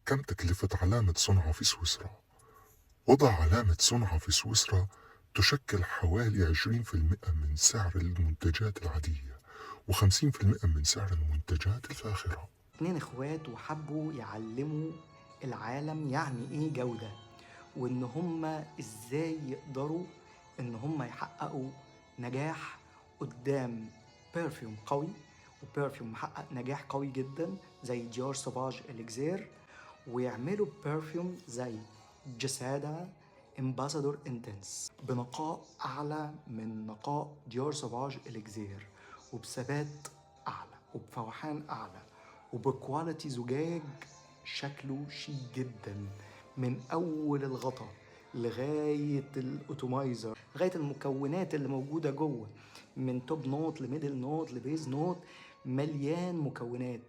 كم تكلفة علامة صنع في سويسرا؟ وضع علامة صنع في سويسرا تشكل حوالي 20% من سعر المنتجات العادية و50% من سعر المنتجات الفاخرة. اتنين اخوات وحبوا يعلموا العالم يعني ايه جودة، وان هما ازاي يقدروا ان هما يحققوا نجاح قدام برفيوم قوي، وبرفيوم محقق نجاح قوي جدا زي ديور سافاج اليكزير، ويعملوا برفيوم زي جسادة امباسادور انتنس بنقاء اعلى من نقاء ديور سافاج اليكزير، وبثبات اعلى وبفوحان اعلى وبكواليتي زجاج شكله شيك جدا، من اول الغطا لغايه الاوتومايزر لغايه المكونات اللي موجوده جوه، من توب نوت لميدل نوت لبيز نوت، مليان مكونات.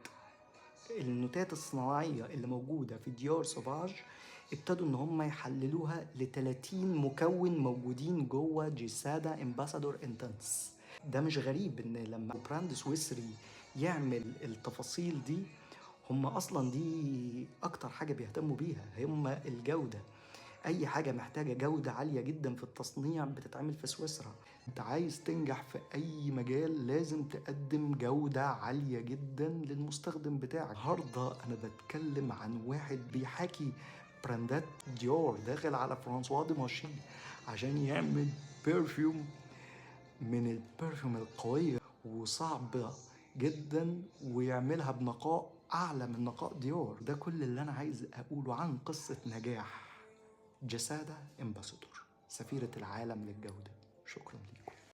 النوتات الصناعيه اللي موجوده في ديور سوفاج ابتدوا ان هم يحللوها ل 30 مكون موجودين جوه جيسادا امباسادور انتنس. ده مش غريب ان لما براند سويسري يعمل التفاصيل دي، هم اصلا دي اكتر حاجه بيهتموا بيها، هم الجوده. اي حاجه محتاجه جوده عاليه جدا في التصنيع بتتعمل في سويسرا. انت عايز تنجح في اي مجال لازم تقدم جوده عاليه جدا للمستخدم بتاعك. النهارده انا بتكلم عن واحد بيحاكي براندات ديور داخل على فرانسوا دي عشان يعمل برفيوم من البرفيوم القوية وصعبة جدا، ويعملها بنقاء أعلى من نقاء ديور. ده كل اللي أنا عايز أقوله عن قصة نجاح جسادة امباسادور، سفيرة العالم للجودة. شكرا لكم.